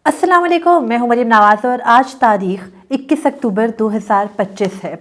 अस्सलाम वालेकुम, मैं हूं मरीम नवाज़ और आज तारीख 21 अक्टूबर 2025 है।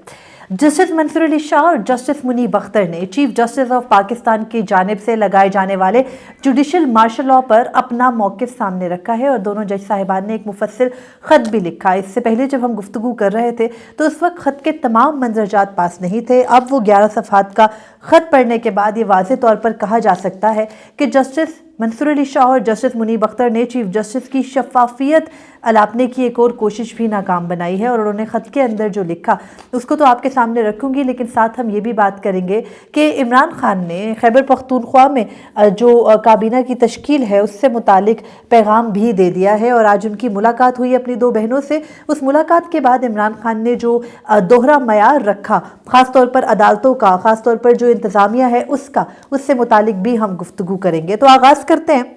जस्टिस मंसूर अली शाह और जस्टिस मुनीब अख्तर ने चीफ जस्टिस ऑफ पाकिस्तान की जानिब से लगाए जाने वाले जुडिशल मार्शल लॉ पर अपना मौक़िफ़ सामने रखा है और दोनों जज साहिबान ने एक मुफस्सिल ख़त भी लिखा। इससे पहले जब हम गुफ्तगू कर रहे थे तो उस वक्त ख़त के तमाम मंजरजात पास नहीं थे। अब वो 11 सफ़हात का ख़त पढ़ने के बाद ये वाज़े तौर पर कहा जा सकता है कि जस्टिस मंसूर अली शाह और जस्टिस मुनीब अख्तर ने चीफ जस्टिस की शफाफियत अलापने की एक और कोशिश भी नाकाम बनाई है। और उन्होंने ख़त के अंदर जो लिखा उसको तो आपके सामने रखूंगी, लेकिन साथ हम ये भी बात करेंगे कि इमरान खान ने खैबर पख्तूनख्वा में जो काबीना की तश्कील है उससे मुतालिक पैगाम भी दे दिया है। और आज उनकी मुलाकात हुई अपनी दो बहनों से। उस मुलाकात के बाद इमरान खान ने जो दोहरा मयार रखा, ख़ास तौर पर अदालतों का, ख़ास तौर पर जो इंतज़ामिया है उसका, उससे मुतालिक भी हम गुफ्तगू करेंगे। तो आगाज़ करते हैं।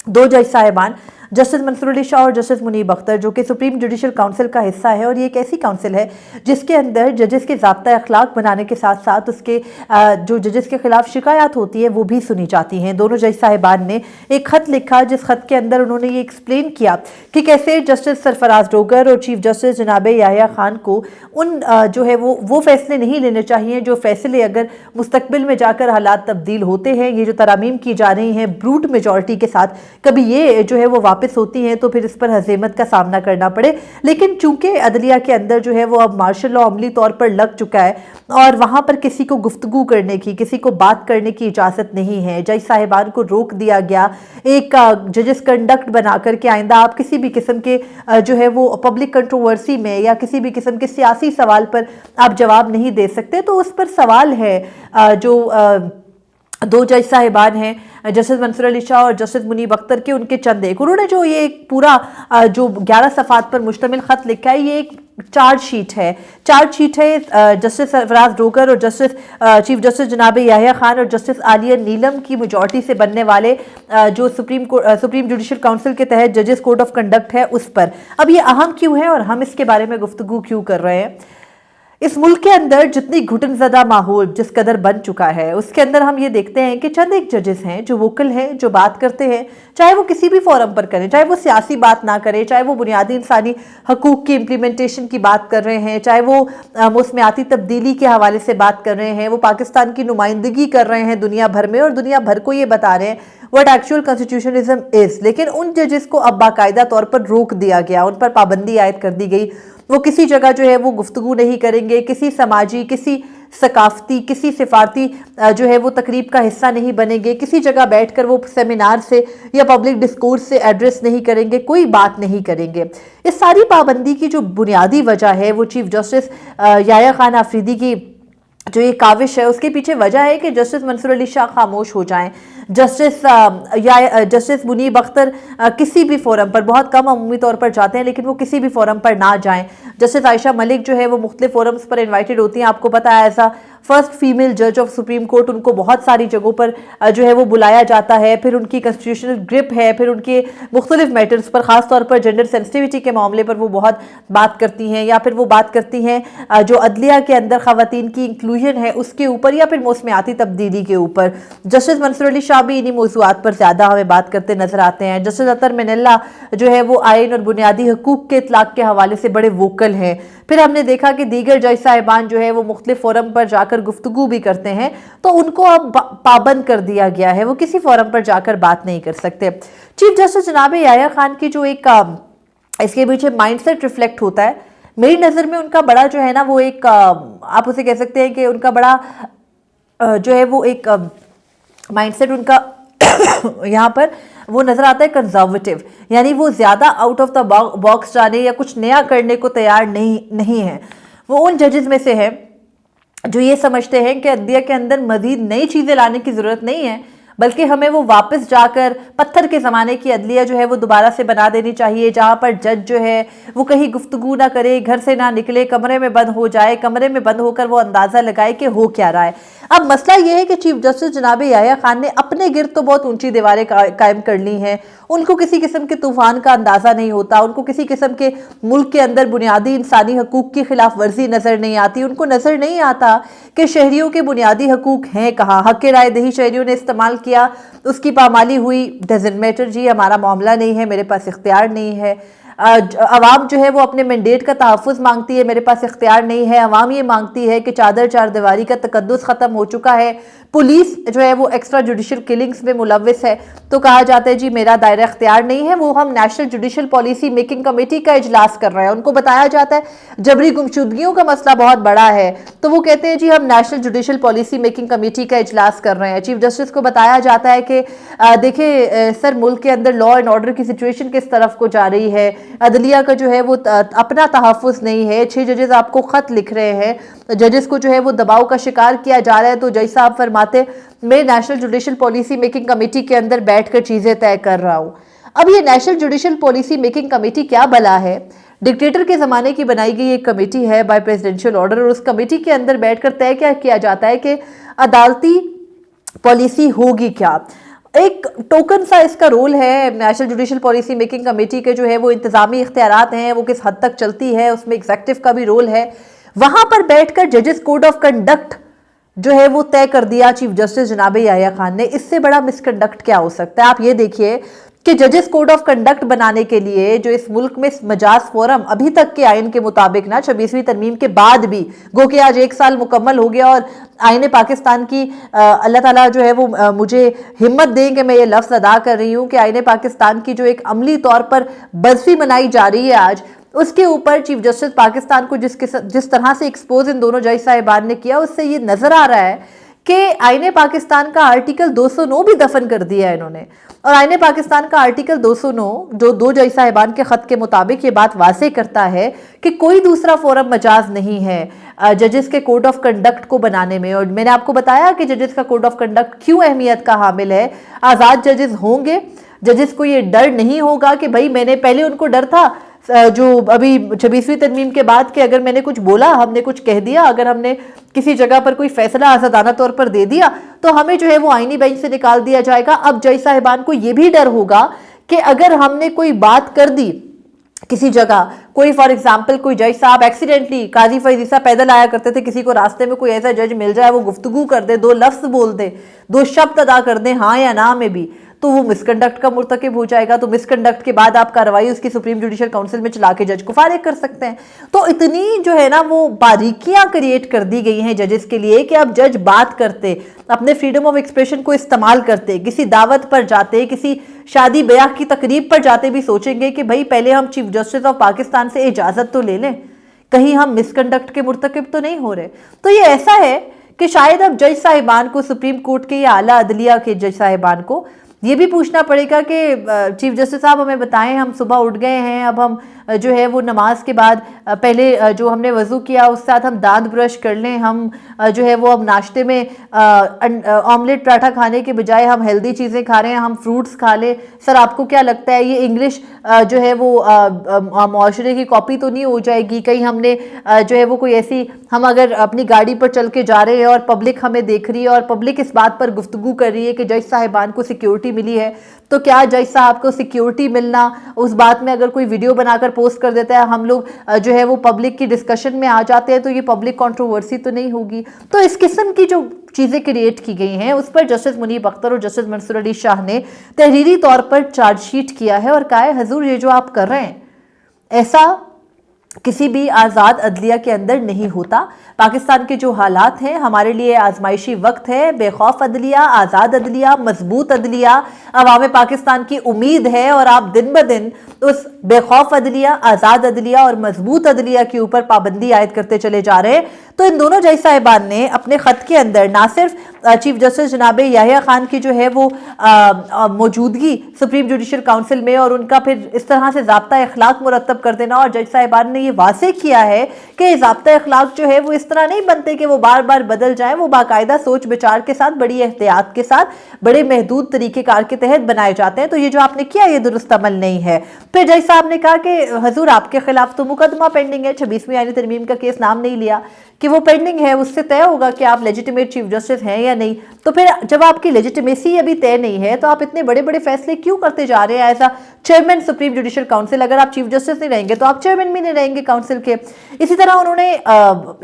दो जज साहिबान जस्टिस मंसूर अली शाह और जस्टिस मुनीब अख्तर जो कि सुप्रीम जुडिशल काउंसिल का हिस्सा है, और ये एक ऐसी काउंसिल है जिसके अंदर जजेस के ज़ाब्ता अखलाक बनाने के साथ साथ उसके जो जजेस के खिलाफ शिकायत होती है वो भी सुनी जाती हैं। दोनों जज साहिबान ने एक ख़त लिखा जिस ख़त के अंदर उन्होंने ये एक्सप्लेन किया कि कैसे जस्टिस सरफराज डोगर और चीफ जस्टिस जनाब याहिया खान को उन जो है वो फैसले नहीं लेने चाहिए जो फैसले अगर मुस्तकबिल में जाकर हालात तब्दील होते हैं, ये जो तरामीम की जा रही हैं ब्रूट मेजॉरिटी के साथ, कभी ये जो है वो वापस होती हैं तो फिर इस पर हज़ीमत का सामना करना पड़े। लेकिन चूंकि अदलिया के अंदर जो है वो अब मार्शल लॉ अमली तौर पर लग चुका है और वहाँ पर किसी को गुफ्तगू करने की, किसी को बात करने की इजाज़त नहीं है। जज साहिबान को रोक दिया गया एक जजेस कंडक्ट बनाकर के आइंदा आप किसी भी किस्म के जो है वो पब्लिक कंट्रोवर्सी में या किसी भी किस्म के सियासी सवाल पर आप जवाब नहीं दे सकते। तो उस पर सवाल है जो दो जज साहिबान हैं जस्टिस मंसूर अली शाह और जस्टिस मुनीब अख्तर के, उनके चंद एक उन्होंने जो ये एक पूरा जो 11 सफ़हात पर मुश्तमिल ख़त लिखा है, ये एक चार्जशीट है जस्टिस सरफराज डोगर और जस्टिस चीफ जस्टिस जनाब याहिया खान और जस्टिस आलिया नीलम की मेजॉरिटी से बनने वाले जो सुप्रीम जुडिशल काउंसिल के तहत जजेस कोड ऑफ कंडक्ट है उस पर। अब ये अहम क्यों है और हम इसके बारे में गुफ्तगू क्यों कर रहे हैं? इस मुल्क के अंदर जितनी घुटनज़दा माहौल जिस कदर बन चुका है उसके अंदर हम ये देखते हैं कि चंद एक जजेस हैं जो वोकल हैं, जो बात करते हैं, चाहे वो किसी भी फोरम पर करें, चाहे वो सियासी बात ना करें, चाहे वो बुनियादी इंसानी हकूक़ की इम्प्लीमेंटेशन की बात कर रहे हैं, चाहे वो मौसमियाती तब्दीली के हवाले से बात कर रहे हैं, वो पाकिस्तान की नुमाइंदगी कर रहे हैं दुनिया भर में और दुनिया भर को ये बता रहे हैं व्हाट एक्चुअल कॉन्स्टिट्यूशनिज्म इज़। लेकिन उन जजेस को अब बाकायदा तौर पर रोक दिया गया, उन पर पाबंदी आयद कर दी गई। वो किसी जगह जो है वो गुफ्तगू नहीं करेंगे, किसी समाजी, किसी सकाफती, किसी सिफारती जो है वो तकरीब का हिस्सा नहीं बनेंगे, किसी जगह बैठकर वो सेमिनार से या पब्लिक डिस्कोर्स से एड्रेस नहीं करेंगे, कोई बात नहीं करेंगे। इस सारी पाबंदी की जो बुनियादी वजह है वो चीफ जस्टिस याहिया खान आफरीदी की जो ये काविश है उसके पीछे वजह है कि जस्टिस मंसूर अली शाह खामोश हो जाएं, जस्टिस मुनीब अख्तर किसी भी फोरम पर, बहुत कम अमूमी तौर पर जाते हैं लेकिन वो किसी भी फोरम पर ना जाएं। जस्टिस आयशा मलिक जो है वो मुख्तलिफ फोरम्स पर इन्वाइटेड होती हैं, आपको पता है ऐसा फर्स्ट फीमेल जज ऑफ सुप्रीम कोर्ट, उनको बहुत सारी जगहों पर जो है वो बुलाया जाता है। फिर उनकी कॉन्स्टिट्यूशनल ग्रिप है, फिर उनके मुख्तलिफ मैटर्स पर, ख़ास तौर पर जेंडर सेंसिटिविटी के मामले पर वो बहुत बात करती हैं, या फिर वो बात करती हैं जो अदलिया के अंदर ख़वातीन की इंक्लूजन है उसके ऊपर, या फिर मौसमियाती तब्दीली के ऊपर। जस्टिस मंसूर अली शाह भी इन्हीं मौज़ूआत पर ज़्यादा हमें बात करते नजर आते हैं। जस्टिस अतर मिनल्ला जो है वो आइन और बुनियादी हकूक़ के इतलाक़ के हवाले से बड़े वोकल हैं। फिर हमने देखा कि दीगर जज साहिबान जो है वो मुख्तलिफ फोरम पर जाकर गुफ्तगू भी करते हैं, तो उनको अब पाबंद कर दिया गया है, वो किसी फोरम पर जाकर बात नहीं कर सकते। चीफ जस्टिस जनाब याहिया खान की जो एक इसके पीछे माइंडसेट रिफ्लेक्ट होता है, मेरी नज़र में उनका बड़ा जो है ना वो एक आप उसे कह सकते हैं कि उनका बड़ा जो है वो एक माइंडसेट उनका यहाँ पर वो नज़र आता है कंजर्वेटिव, यानी वो ज़्यादा आउट ऑफ द बॉक्स जाने या कुछ नया करने को तैयार नहीं है। वो उन जजेस में से है जो ये समझते हैं कि अदलिया के अंदर मज़ीद नई चीज़ें लाने की ज़रूरत नहीं है, बल्कि हमें वो वापस जाकर पत्थर के ज़माने की अदलिया जो है वो दोबारा से बना देनी चाहिए, जहाँ पर जज जो है वो कहीं गुफ्तगू ना करे, घर से ना निकले, कमरे में बंद हो जाए, कमरे में बंद होकर वो अंदाज़ा लगाए कि हो क्या रहा है। अब मसला ये है कि चीफ जस्टिस जनाब याहिया खान ने अपने गिर्द तो बहुत ऊंची दीवारें कायम कर ली हैं, उनको किसी किस्म के तूफान का अंदाज़ा नहीं होता, उनको किसी किस्म के मुल्क के अंदर बुनियादी इंसानी हकूक़ की खिलाफ वर्जी नज़र नहीं आती, उनको नज़र नहीं आता कि शहरियों के बुनियादी हकूक़ हैं कहाँ, हक़ राय दही शहरियों ने इस्तेमाल किया उसकी पामाली हुई, डजंट मैटर जी, हमारा मामला नहीं है, मेरे पास इख्तियार नहीं है। अवाम जो है वो अपने मैंडेट का तहफ़्फ़ुज़ मांगती है, मेरे पास इख्तियार नहीं है। अवाम ये मांगती है कि चादर चार दीवारी का तकद्दुस ख़त्म हो चुका है, पुलिस जो है वो एक्स्ट्रा जुडिशल किलिंग्स में मुलव्विस है, तो कहा जाता है जी मेरा दायरा इख्तियार नहीं है। वो हम national judicial policy making committee का इजलास कर रहे हैं, उनको बताया जाता है जबरी गुमशुदगियों का मसला बहुत बड़ा है, तो वो कहते हैं जी हम national judicial policy making committee का इजलास कर रहे हैं। चीफ जस्टिस को बताया जाता है कि देखिए सर, मुल्क के अंदर लॉ एंड ऑर्डर की सिचुएशन किस तरफ को जा रही है, अदलिया का जो है वो अपना तहफ़्फ़ुज़ नहीं है, 6 जजेस आपको ख़त लिख रहे हैं, जजेस को जो है वो दबाव का शिकार किया जा रहा है। तो जज साहब फरमाते मैं national judicial policy making committee के अंदर बैठकर चीज़ें तय कर रहा हूँ। अब ये national judicial policy making committee क्या भला है? डिक्टेटर के ज़माने की बनाई गई एक कमेटी है बाय प्रेसिडेंशियल ऑर्डर, और उस कमेटी के अंदर बैठकर तय क्या किया जाता है कि अदालती पॉलिसी होगी क्या। एक टोकन सा इसका रोल है national judicial policy making committee के, जो है वो इंतजामी इख्तियारात हैं वो किस हद तक चलती है, उसमें एग्जेक्टिव का भी रोल है। वहां पर बैठकर जजेस कोड ऑफ कंडक्ट जो है वो तय कर दिया चीफ जस्टिस जनाब याहिया खान ने। इससे बड़ा मिसकंडक्ट क्या हो सकता है? आप ये देखिए कि जजेस कोड ऑफ कंडक्ट बनाने के लिए जो इस मुल्क में मजाज फोरम अभी तक के आइन के मुताबिक ना 26वीं तरमीम के बाद भी, गो कि आज 1 साल मुकम्मल हो गया और आइन पाकिस्तान की अल्लाह ताला जो है वो मुझे हिम्मत दें कि मैं ये लफ्ज़ अदा कर रही हूँ कि आइन पाकिस्तान की जो एक अमली तौर पर बरसी मनाई जा रही है आज, उसके ऊपर चीफ जस्टिस पाकिस्तान को जिस तरह से एक्सपोज इन दोनों जज साहिबान ने किया, उससे ये नजर आ रहा है कि आईने पाकिस्तान का आर्टिकल 209 भी दफन कर दिया है इन्होंने। और आईने पाकिस्तान का आर्टिकल 209 जो 2 जज साहिबान के खत के मुताबिक ये बात वाज़ेह करता है कि कोई दूसरा फोरम मजाज नहीं है जजेस के कोड ऑफ कंडक्ट को बनाने में। और मैंने आपको बताया कि जजेस का कोड ऑफ कंडक्ट क्यों अहमियत का हामिल है। आज़ाद जजेस होंगे, जजेस को ये डर नहीं होगा कि भाई मैंने पहले उनको डर था जो अभी 26वीं तरमीम के बाद कि अगर मैंने कुछ बोला, हमने कुछ कह दिया, अगर हमने किसी जगह पर कोई फैसला आज़ादाना तौर पर दे दिया तो हमें जो है वो आईनी बेंच से निकाल दिया जाएगा। अब जज साहिबान को ये भी डर होगा कि अगर हमने कोई बात कर दी किसी जगह, कोई फॉर एग्जाम्पल कोई जज साहब एक्सीडेंटली, काजी फैज ईसा पैदल आया करते थे, किसी को रास्ते में कोई ऐसा जज मिल जाए वो गुफ्तगू कर दे, 2 लफ्ज बोल दे, 2 शब्द अदा कर दे हाँ या ना में भी, तो वो मिसकंडक्ट का मुर्तकिब हो जाएगा। तो मिसकंडक्ट के बाद आप कार्रवाई उसकी सुप्रीम जुडिशल काउंसिल में चला के जज को फारिग कर सकते हैं। तो इतनी जो है ना वो बारीकियां क्रिएट कर दी गई हैं जजेस के लिए कि अब जज बात करते, अपने फ्रीडम ऑफ एक्सप्रेशन को इस्तेमाल करते, किसी दावत पर जाते, किसी शादी ब्याह की तकरीब पर जाते भी सोचेंगे कि भाई पहले हम चीफ जस्टिस ऑफ पाकिस्तान से इजाज़त तो ले लें, कहीं हम मिसकंडक्ट के मुर्तकिब तो नहीं हो रहे। तो ये ऐसा है कि शायद अब जज साहिबान को, सुप्रीम कोर्ट के या आला अदलिया के जज साहिबान को ये भी पूछना पड़ेगा कि चीफ जस्टिस साहब हमें बताएं, हम सुबह उठ गए हैं, अब हम जो है वो नमाज के बाद पहले जो हमने वज़ू किया उसके साथ हम दांत ब्रश कर लें, हम जो है वो अब नाश्ते में ऑमलेट पराठा खाने के बजाय हम हेल्दी चीज़ें खा रहे हैं, हम फ्रूट्स खा लें। सर आपको क्या लगता है ये इंग्लिश जो है वो मुआशरे की कॉपी तो नहीं हो जाएगी? कहीं हमने जो है वो कोई ऐसी, हम अगर अपनी गाड़ी पर चल के जा रहे हैं और पब्लिक हमें देख रही है और पब्लिक इस बात पर गुफ्तगू कर रही है कि जज साहिबान को सिक्योरिटी मिली है, तो क्या जज साहब को सिक्योरिटी मिलना, उस बात में अगर कोई वीडियो बनाकर पोस्ट कर देता है, हम लोग जो है वो पब्लिक की डिस्कशन में आ जाते हैं, तो ये पब्लिक कंट्रोवर्सी तो नहीं होगी? तो इस किस्म की जो चीज़ें क्रिएट की गई हैं उस पर जस्टिस मुनीब अख्तर और जस्टिस मंसूर अली शाह ने तहरीरी तौर पर चार्जशीट किया है और कहा है हजूर ये जो आप कर रहे हैं ऐसा किसी भी आज़ाद अदलिया के अंदर नहीं होता। पाकिस्तान के जो हालात हैं हमारे लिए आजमाइशी वक्त है। बेखौफ अदलिया, आज़ाद अदलिया, मजबूत अदलिया अवाम पाकिस्तान की उम्मीद है और आप दिन ब दिन उस बेखौफ अदलिया, आज़ाद अदलिया और मजबूत अदलिया के ऊपर पाबंदी आयद करते चले जा रहे हैं। तो इन दोनों जज साहिबान ने अपने ख़त के अंदर ना सिर्फ चीफ जस्टिस जनाब याहिया खान की जो है वो मौजूदगी सुप्रीम जुडिशल काउंसिल में और उनका फिर इस तरह से ज़ाब्ता अखलाक मुरतब कर देना, और जज साहिबान ने ये वाज़ेह किया है कि ज़ाब्ता अखलाक जो है वो इस तरह नहीं बनते कि वो बार बार बदल जाए, वो बाकायदा सोच विचार के साथ, बड़ी एहतियात के साथ, बड़े महदूद तरीक़ेकार के तहत बनाए जाते हैं। तो ये जो आपने किया ये दुरुस्त अमल नहीं है। फिर जज साहब ने कहा कि हजूर आपके खिलाफ तो मुकदमा पेंडिंग है, 26वीं आईनी तरमीम का केस नाम नहीं लिया कि वो पेंडिंग है, उससे तय होगा कि आप लेजिटिमेट चीफ जस्टिस हैं या नहीं। तो फिर जब आपकी लेजिटिमेसी अभी तय नहीं है तो आप इतने बड़े बड़े फैसले क्यों करते जा रहे हैं as a chairman supreme judicial council? अगर आप चीफ जस्टिस नहीं रहेंगे तो आप चेयरमैन भी नहीं रहेंगे काउंसिल के। इसी तरह उन्होंने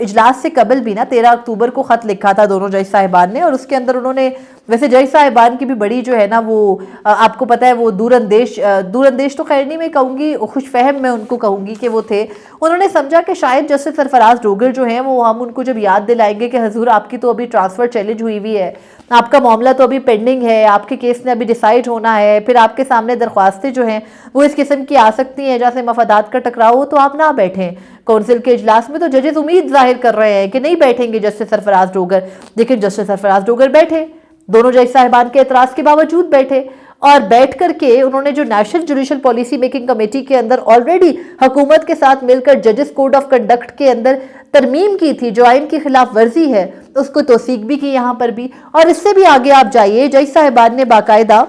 इजलास से कबल भी ना 13 अक्टूबर को खत लिखा था दोनों जज साहिबान ने, और उसके अंदर उन्होंने वैसे जज साहिबान की भी बड़ी जो है ना वो आपको पता है वो दूरंदेश तो खैर नहीं मैं कहूँगी, खुशफहम मैं उनको कहूँगी कि वो थे। उन्होंने समझा कि शायद जस्टिस सरफराज डोगर जो हैं वो हम उनको जब याद दिलाएंगे कि हजूर आपकी तो अभी ट्रांसफ़र चैलेंज हुई है, आपका मामला तो अभी पेंडिंग है, आपके केस ने अभी डिसाइड होना है, फिर आपके सामने दरख्वास्तें जो हैं वो इस किस्म की आ सकती हैं जैसे मफादात का टकराव हो, तो आप ना बैठें काउंसिल के इजलास में। तो जजेस उम्मीद जाहिर कर रहे हैं कि नहीं बैठेंगे जस्टिस सरफराज डोगर, लेकिन जस्टिस सरफराज डोगर बैठे, दोनों जज साहिबान के एतराज़ के बावजूद बैठे, और बैठ करके उन्होंने जो national judicial policy making committee के अंदर ऑलरेडी हुकूमत के साथ मिलकर जजेस कोड ऑफ कंडक्ट के अंदर तरमीम की थी, जो आइन की खिलाफ वर्जी है, उसको तौसीक भी की यहाँ पर भी। और इससे भी आगे आप जाइए, जज साहिबान ने बाकायदा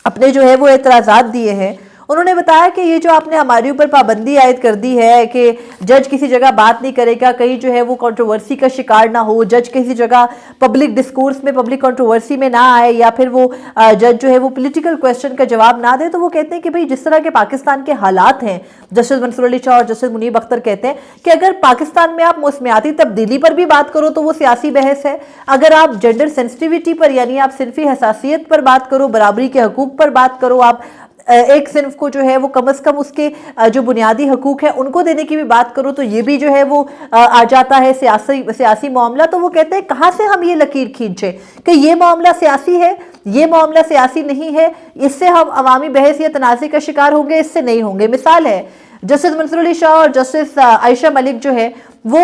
अपने जो है वो एतराज़ात दिए हैं। उन्होंने बताया कि ये जो आपने हमारे ऊपर पाबंदी आयद कर दी है कि जज किसी जगह बात नहीं करेगा, कहीं जो है वो कंट्रोवर्सी का शिकार ना हो, जज किसी जगह पब्लिक डिस्कोर्स में पब्लिक कंट्रोवर्सी में ना आए, या फिर वो जज जो है वो पॉलिटिकल क्वेश्चन का जवाब ना दे। तो वो कहते हैं कि भाई जिस तरह के पाकिस्तान के हालात हैं, जस्टिस मंसूर अली शाह और जस्टिस मुनीब अख्तर कहते हैं कि अगर पाकिस्तान में आप मौसमियाती तब्दीली पर भी बात करो तो वो सियासी बहस है, अगर आप जेंडर सेंसिटिविटी पर यानी आप सिनफी हसासियत पर बात करो, बराबरी के हकूक पर बात करो, आप एक सिर्फ को जो है वो कम से कम उसके जो बुनियादी हकूक है उनको देने की भी बात करो, तो ये भी जो है वो आ जाता है सियासी मामला। तो वो कहते हैं कहाँ से हम ये लकीर खींचे कि ये मामला सियासी है, ये मामला सियासी नहीं है, इससे हम अवामी बहस या तनाज़े का शिकार होंगे, इससे नहीं होंगे। मिसाल है जस्टिस मंसूर अली शाह और जस्टिस आयशा मलिक जो है वो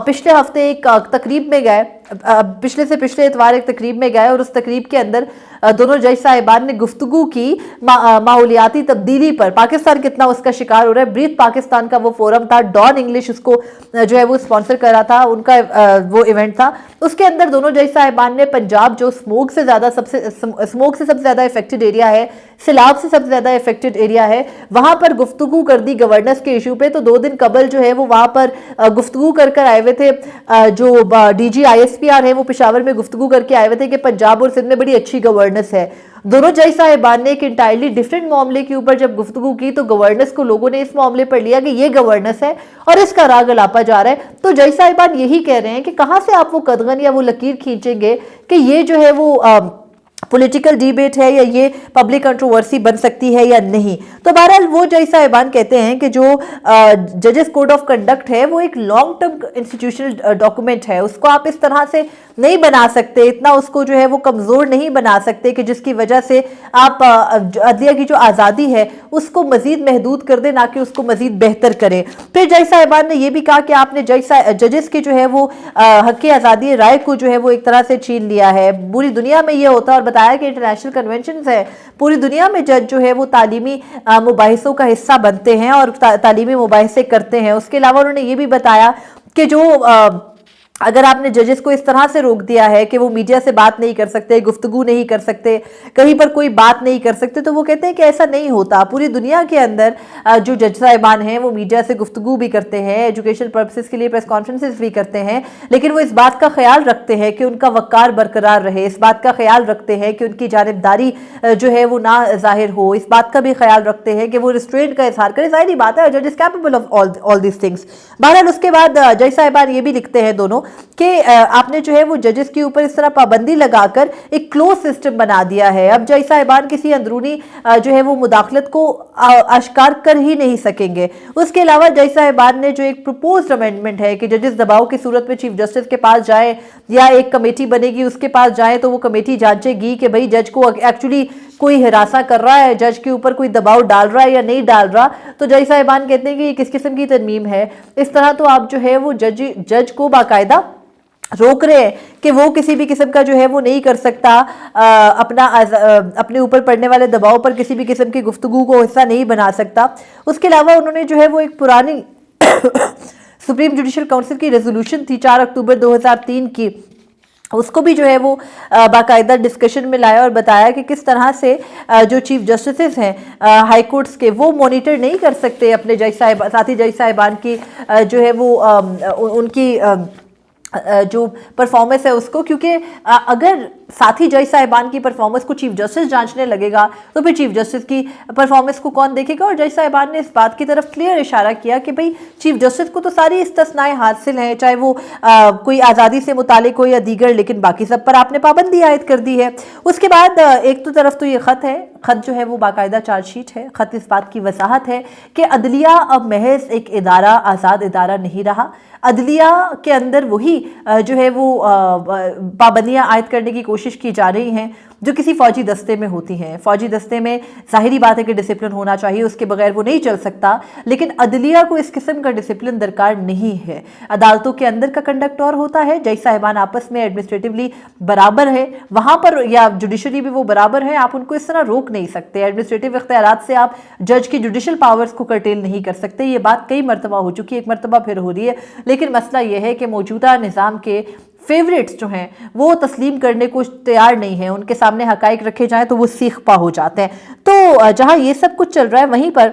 पिछले हफ्ते एक तकरीब में गए, पिछले से पिछले इतवार एक तकरीब में गए, और उस तकरीब के अंदर दोनों जज साहिबान ने गुफ्तगू की माहौलियाती तब्दीली पर, पाकिस्तान कितना उसका शिकार हो रहा है। ब्रीथ पाकिस्तान का वो फोरम था, डॉन इंग्लिश उसको जो है वो स्पॉन्सर कर रहा था, उनका वो इवेंट था। उसके अंदर दोनों जज साहिबान ने पंजाब जो स्मोक से सबसे ज़्यादा इफेक्टेड एरिया है, सैलाब से सबसे ज़्यादा इफेक्टेड एरिया है, वहाँ पर गुफ्तगू कर दी गवर्नेंस के इशू पे। तो 2 दिन कबल जो है वो वहाँ पर गुफ्तगू कर आए हुए थे, जो DG ISPR है वो पेशावर में गुफ्तगू करके आए हुए थे कि पंजाब और सिंध में बड़ी अच्छी गवर्नेंस है। दोनों जज साहिबान ने एक इंटायरली डिफरेंट मामले के ऊपर जब गुफ्तगू की तो गवर्नेंस को लोगों ने इस मामले पर लिया कि ये गवर्नेंस है और इसका राग अलापा जा रहा है। तो जज साहिबान यही कह रहे हैं कि कहाँ से आप वो कदगन या वो लकीर खींचेंगे कि ये जो है वो पॉलिटिकल डिबेट है या ये पब्लिक कंट्रोवर्सी बन सकती है या नहीं। तो बहरहाल वो जज साहिबान कहते हैं कि जो जजेस कोड ऑफ कंडक्ट है वो एक लॉन्ग टर्म इंस्टीट्यूशनल डॉक्यूमेंट है, उसको आप इस तरह से नहीं बना सकते, इतना उसको जो है वो कमज़ोर नहीं बना सकते कि जिसकी वजह से आप अदलिया की जो आज़ादी है उसको मज़ीद महदूद कर दें, ना कि उसको मज़ीद बेहतर करें। फिर जज साहिबान ने यह भी कहा कि आपने जजेस के जो है वो हक़ आज़ादी राय को जो है वो एक तरह से छीन लिया है। पूरी दुनिया में ये होता है, और बताया कि इंटरनेशनल कन्वेंशन है, पूरी दुनिया में जज जो है वो तालीमी मुबाहिसों का हिस्सा बनते हैं और तालीमी मुबाहिसे करते हैं। उसके अलावा उन्होंने ये भी बताया कि जो अगर आपने जजेस को इस तरह से रोक दिया है कि वो मीडिया से बात नहीं कर सकते, गुफ्तगू नहीं कर सकते, कहीं पर कोई बात नहीं कर सकते, तो वो कहते हैं कि ऐसा नहीं होता। पूरी दुनिया के अंदर जो जज साहिबान हैं वो मीडिया से गुफ्तगू भी करते हैं, एजुकेशन पर्पसेस के लिए प्रेस कॉन्फ्रेंसेस भी करते हैं, लेकिन वो इस बात का ख्याल रखते हैं कि उनका वक़ार बरकरार रहे, इस बात का ख्याल रखते हैं कि उनकी जानिबदारी जो है वो ना जाहिर हो, इस बात का भी ख्याल रखते हैं कि वो रिस्ट्रेंट का इजहार करें। ज़ाहिर बात है जज is capable of all this things. बहरहाल उसके बाद जज साहिबान ये भी लिखते हैं दोनों कि आपने जो है वो जजेस के ऊपर इस तरह पाबंदी लगाकर एक क्लोज सिस्टम बना दिया है। अब जज साहिबान किसी अंदरूनी जो है वो मुदाखलत को आश्कार कर ही नहीं सकेंगे। उसके अलावा जज साहिबान ने जो एक प्रपोज्ड अमेंडमेंट है कि जजेस दबाव की सूरत में चीफ जस्टिस के पास जाए या एक कमेटी बनेगी उसके पास जाए, तो वो कमेटी जांचेगी कि भाई जज को एक्चुअली कोई हिरासा कर रहा है, जज के ऊपर कोई दबाव डाल रहा है या नहीं डाल रहा। तो जज साहिबान कहते हैं कि ये किस किस्म की तरमीम है। इस तरह तो आप जो है वो जज को बाकायदा रोक रहे हैं कि वो किसी भी किस्म का जो है वो नहीं कर सकता, अपने ऊपर पड़ने वाले दबाव पर किसी भी किस्म की गुफ्तगू को हिस्सा नहीं बना सकता। उसके अलावा उन्होंने जो है वो एक पुरानी सुप्रीम जुडिशल काउंसिल की रेजोल्यूशन थी 4 अक्टूबर 2003 की, उसको भी जो है वो बाकायदा डिस्कशन में लाया और बताया कि किस तरह से जो चीफ जस्टिस हैं हाई कोर्ट्स के, वो मॉनिटर नहीं कर सकते अपने साथी जज साहिबान की जो है वो उनकी जो परफॉर्मेंस है उसको, क्योंकि अगर साथ ही जज साहिबान की परफॉर्मेंस को चीफ जस्टिस जांचने लगेगा तो फिर चीफ जस्टिस की परफॉर्मेंस को कौन देखेगा। और जज साहिबान ने इस बात की तरफ क्लियर इशारा किया कि भाई चीफ जस्टिस को तो सारी इस्तिस्नाएं हासिल हैं, चाहे वो कोई आज़ादी से मुतालिक हो या दीगर, लेकिन बाकी सब पर आपने पाबंदी आयद कर दी है। उसके बाद एक तो तरफ तो ये खत है, खत जो है वो बाकायदा चार्जशीट है। खत इस बात की वजाहत है कि अदलिया अब महज एक इदारा, आज़ाद इदारा नहीं रहा। अदलिया के अंदर वही जो है वो पाबंदियां आयद करने की कोशिश की जा रही हैं जो किसी फौजी दस्ते में होती हैं। फौजी दस्ते में जाहिरी बात है कि डिसिप्लिन होना चाहिए, उसके बगैर वो नहीं चल सकता, लेकिन अदलिया को इस किस्म का डिसिप्लिन दरकार नहीं है। अदालतों के अंदर का कंडक्ट और होता है, जज साहिबान आपस में एडमिनिस्ट्रेटिवली बराबर है, वहां पर या जुडिशरी भी वो बराबर है, आप उनको इस तरह रोक नहीं सकते। एडमिनिस्ट्रेटिव इख्तियारात से आप जज की जुडिशल पावर्स को कर्टेल नहीं कर सकते। ये बात कई मरतबा हो चुकी है, एक मरतबा फिर हो रही है, लेकिन मसला यह है कि मौजूदा निज़ाम के फेवरेट्स जो हैं वो तस्लीम करने को तैयार नहीं है। उनके सामने हकाइक रखे जाएं तो वो सीख पा हो जाते हैं। तो जहां ये सब कुछ चल रहा है, वहीं पर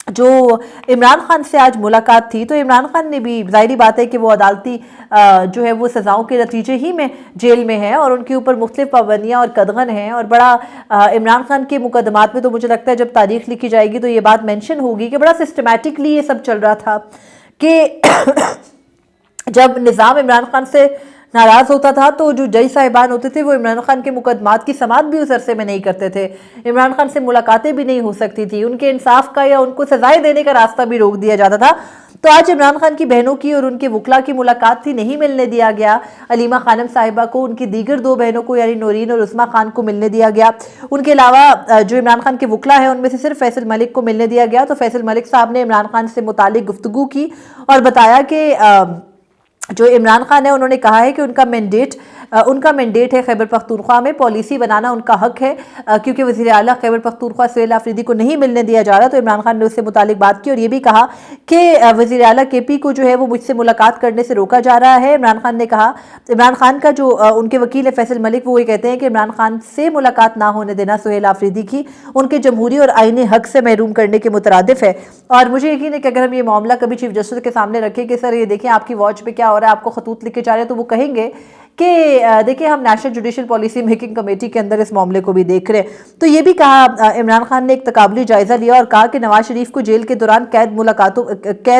जो इमरान खान से आज मुलाकात थी, तो इमरान खान ने भी, जाहिर बात है कि वो अदालती जो है वो सज़ाओं के नतीजे ही में जेल में है और उनके ऊपर मुख्तलिफ पाबंदियाँ और कदगन हैं। और बड़ा इमरान खान के मुकदमात में तो मुझे लगता है जब तारीख लिखी जाएगी तो ये बात मेंशन होगी कि बड़ा सिस्टमैटिकली ये सब चल रहा था कि जब निज़ाम इमरान खान से नाराज़ होता था तो जो जज साहिबान होते थे वो इमरान खान के मुकदमात की समाअत भी उस अरसे में नहीं करते थे। इमरान खान से मुलाकातें भी नहीं हो सकती थी, उनके इंसाफ का या उनको सजाएं देने का रास्ता भी रोक दिया जाता था। तो आज इमरान खान की बहनों की और उनके वकला की मुलाकात थी, नहीं मिलने दिया गया। अलीमा खानम साहिबा को उनकी दीगर दो बहनों को यानी नौरीन और उस्मा खान को मिलने दिया गया। उनके अलावा जो इमरान खान के वकला हैं उनमें से सिर्फ फैसल मलिक को मिलने दिया गया। तो फैसल मलिक साहब ने इमरान खान से मुतालिक गुफ्तगू की और बताया कि जो इमरान खान है उन्होंने कहा है कि उनका मैंडेट है खैबर पख्तूनख्वा में पॉलिसी बनाना उनका हक है, क्योंकि वज़ीर आला खैबर पख्तूनख्वा सुहेल आफरीदी को नहीं मिलने दिया जा रहा। तो इमरान खान ने उससे मुतालिक बात की और ये भी कहा कि वज़ीर आला KP को जो है वो मुझसे मुलाकात करने से रोका जा रहा है। इमरान खान ने कहा, इमरान खान का जो उनके वकील है फैसल मलिक, वो ये कहते हैं कि इमरान खान से मुलाकात ना होने देना सुहेल आफरीदी की उनके जमहूरी और आईनी हक से महरूम करने के मुतरादिफ है। और मुझे यकीन है कि अगर हम ये मामला कभी चीफ जस्टिस के सामने रखें कि सर ये देखें आपकी वॉच पे क्या हो रहा है, आपको खतूत लिखे जा रहे हैं, तो वो कहेंगे कि देखिए हम national judicial policy making committee के अंदर इस मामले को भी देख रहे हैं। तो ये भी कहा इमरान खान ने, एक तकाबली जायजा लिया और कहा कि नवाज शरीफ को जेल के दौरान कैद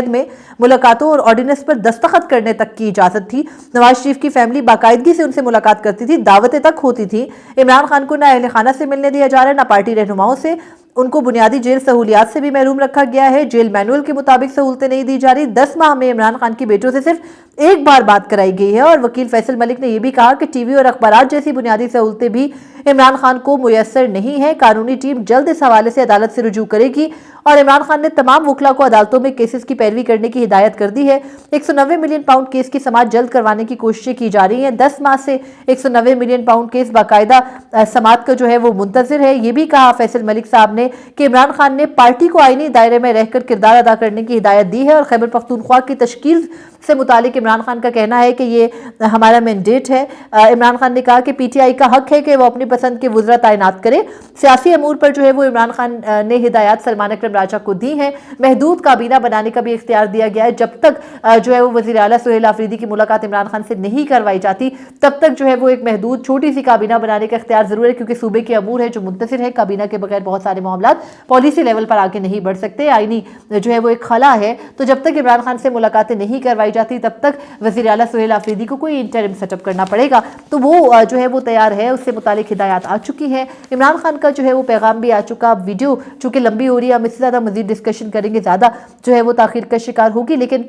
में मुलाकातों और ऑर्डिनेंस पर दस्तखत करने तक की इजाजत थी। नवाज शरीफ की फैमिली बाकायदगी से उनसे मुलाकात करती थी, दावतें तक होती थी। इमरान खान को ना अहले खाना से मिलने दिया जा रहा है, ना पार्टी रहनुमाओं से। उनको बुनियादी जेल सहूलियात से भी महरूम रखा गया है। जेल मैनुअल के मुताबिक सहूलतें नहीं दी जा रही। 10 माह में इमरान खान की बेटियों से सिर्फ एक बार बात कराई गई है। और वकील फैसल मलिक ने यह भी कहा कि टीवी और अखबारात जैसी बुनियादी सहूलतें भी इमरान खान को मुयस्सर नहीं है। कानूनी टीम जल्द इस हवाले से अदालत से रुजू करेगी। और इमरान खान ने तमाम वकला को अदालतों में केसेस की पैरवी करने की हिदायत कर दी है। 190 मिलियन पाउंड केस की समाअत जल्द करवाने की कोशिशें की जा रही हैं। 10 माह से 190 मिलियन पाउंड केस बाकायदा समाअत का जो है वो मुंतजिर है। ये भी कहा फैसल मलिक साहब ने कि इमरान खान ने पार्टी को आईनी दायरे में रहकर किरदार अदा करने की हिदायत दी है। और खैबर पख्तूनख्वा की तश्कील से मुतालिक इमरान खान का कहना है कि ये हमारा मैंडेट है। इमरान खान ने कहा कि PTI का हक है कि वो अपनी पसंद के वुज़रा तैनात करे। सियासी अमूर पर जो है वो इमरान खान ने हिदायत सलमान अकरम राजा को दी है। महदूद काबीना बनाने का भी इख्तियार दिया गया है। जब तक जो है वो वज़ीर आला सुहेल आफरीदी की मुलाकात इमरान खान से नहीं करवाई जाती, तब तक जो है वो एक महदूद छोटी सी काबीना बनाने का इख्तियार जरूर है, क्योंकि सूबे के अमूर है जो मुंतसिर है। काबीना के बगैर बहुत सारे मामला पॉलिसी लेवल पर आगे नहीं बढ़ सकते। आईनी जो है वो एक खला है। तो जब तक इमरान खान से मुलाकातें नहीं करवाई जाती, तब तक वज़ीर आला सुहेल आफरीदी को कोई इंटरिम सेटअप करना पड़ेगा। तो वो जो है वो तैयार है, उससे मुतालिक हिदायत आ चुकी है। इमरान खान का जो है वो पैगाम भी आ चुका। वीडियो चूंकि लंबी हो रही है, हम इससे ज़्यादा मजीद डिस्कशन करेंगे, ज़्यादा जो है वो ताखीर का शिकार होगी। लेकिन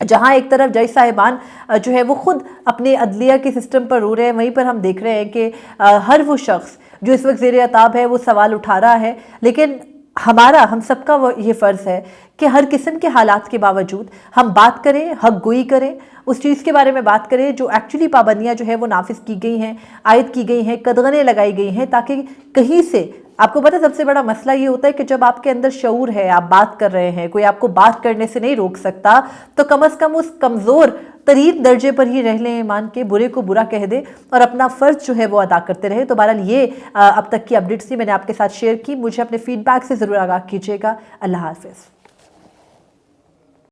जहां एक तरफ जज साहिबान जो है वो खुद अपने अदलिया के सिस्टम पर रो रहे हैं, वहीं पर हम देख रहे हैं कि हर वो शख्स जो इस वक्त ज़ेर अताब है वो सवाल उठा रहा है। लेकिन हम सबका ये फ़र्ज़ है कि हर किस्म के हालात के बावजूद हम बात करें, हक गोई करें, उस चीज़ के बारे में बात करें जो एक्चुअली पाबंदियां जो है वो नाफिज की गई हैं, आयद की गई हैं, कदगनें लगाई गई हैं, ताकि कहीं से आपको पता है सबसे बड़ा मसला ये होता है कि जब आपके अंदर शऊर है, आप बात कर रहे हैं, कोई आपको बात करने से नहीं रोक सकता, तो कम से कम उस कमज़ोर तरीन दर्जे पर ही रह लें, मान के बुरे को बुरा कह दे और अपना फ़र्ज़ जो है वो अदा करते रहे। तो बहरहाल ये अब तक की अपडेट्स थी, मैंने आपके साथ शेयर की। मुझे अपने फीडबैक से ज़रूर आगाह कीजिएगा। अल्लाह हाफ़िज़।